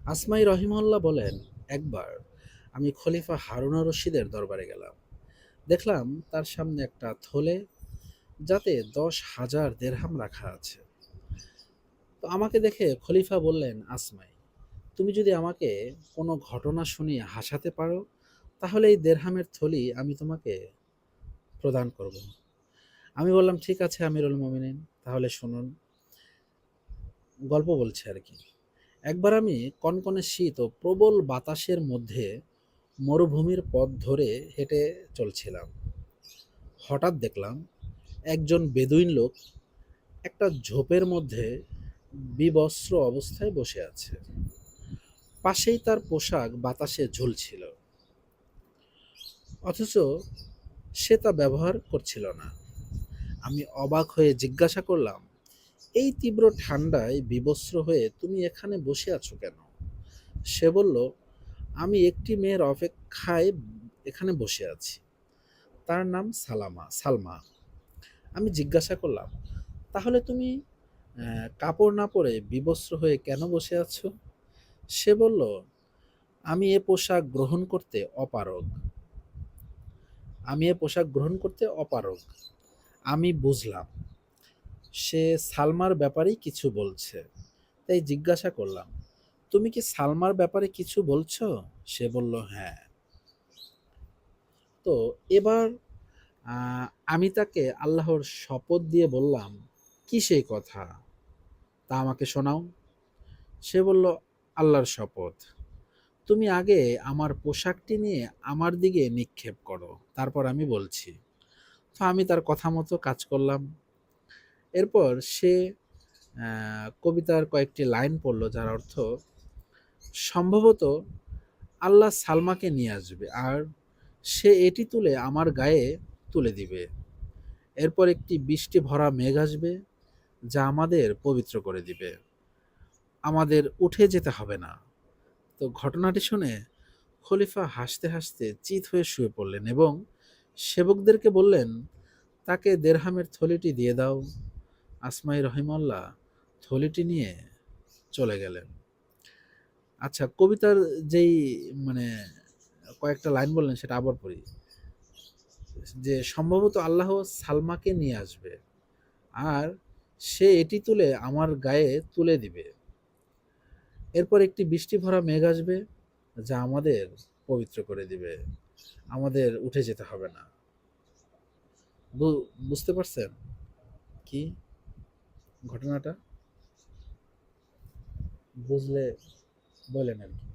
আসমাই রহিমাহুল্লাহ বলেন, একবার আমি খলিফা হারুন রশিদের দরবারে গেলাম। দেখলাম তার সামনে একটা থলে, যাতে 10,000 দেরহাম রাখা আছে। তো আমাকে দেখে খলিফা বললেন, আসমাই, তুমি যদি আমাকে কোনো ঘটনা শুনিয়ে হাসাতে পারো, তাহলে এই দেরহামের থলি আমি তোমাকে প্রদান করব। আমি বললাম, ঠিক আছে আমিরুল মোমিনিন, তাহলে শুনুন। গল্প বলছে আর কি। একবার আমি কনকনে শীত ও প্রবল বাতাসের মধ্যে মরুভূমির পথ ধরে হেঁটে চলছিলাম। হঠাৎ দেখলাম একজন বেদুইন লোক একটা ঝোপের মধ্যে বিবস্ত্র অবস্থায় বসে আছে। পাশেই তার পোশাক বাতাসে ঝুলছিল, অথচ সে তা ব্যবহার করছিল না। আমি অবাক হয়ে জিজ্ঞাসা করলাম, এই তীব্র ঠান্ডায় বিবস্ত্র হয়ে তুমি এখানে বসে আছো কেন? সে বলল, আমি একটি মেয়ের অপেক্ষায় এখানে বসে আছি। তার নাম সালমা। আমি জিজ্ঞাসা করলাম, তাহলে তুমি কাপড় না পরে বিবস্ত্র হয়ে কেন বসে আছো? সে বলল, আমি এ পোশাক গ্রহণ করতে অপারগ। আমি এ পোশাক গ্রহণ করতে অপারগ। আমি বুঝলাম সে সালমার ব্যাপারেই কিছু বলছে, তাই জিজ্ঞাসা করলাম, তুমি কি সালমার ব্যাপারে কিছু বলছো? সে বলল, হ্যাঁ। তো এবার আমি তাকে আল্লাহর শপথ দিয়ে বললাম, কি সেই কথা, তা আমাকে শোনাও। সে বলল, আল্লাহর শপথ, তুমি আগে আমার পোশাকটি নিয়ে আমার দিকে নিক্ষেপ করো, তারপর আমি বলছি। তো আমি তার কথা মতো কাজ করলাম। এরপর সে কবিতার কয়েকটি লাইন পড়ল, যার অর্থ, সম্ভবত আল্লাহ সালমাকে নিয়ে আসবে আর সে এটি তুলে আমার গায়ে তুলে দিবে। এরপর একটি বৃষ্টি ভরা মেঘ আসবে, যা আমাদের পবিত্র করে দিবে। আমাদের উঠে যেতে হবে না। তো ঘটনাটি শুনে খলিফা হাসতে হাসতে চিত হয়ে শুয়ে পড়লেন এবং সেবকদেরকে বললেন, তাকে দেরহামের থলিটি দিয়ে দাও। আসমাই রহিমাল্লাহ থলিটি নিয়ে চলে গেলেন। আচ্ছা, কবিতার যেই মানে কয়েকটা লাইন বললেন সেটা আবার পড়ি। যে সম্ভবত আল্লাহ সালমাকে নিয়ে আসবে আর সে এটি তুলে আমার গায়ে তুলে দিবে। এরপর একটি বৃষ্টি ভরা মেঘ আসবে, যা আমাদের পবিত্র করে দিবে। আমাদের উঠে যেতে হবে না। বুঝতে পারছেন কি ঘটনাটা? বুঝলে বলেন আর কি।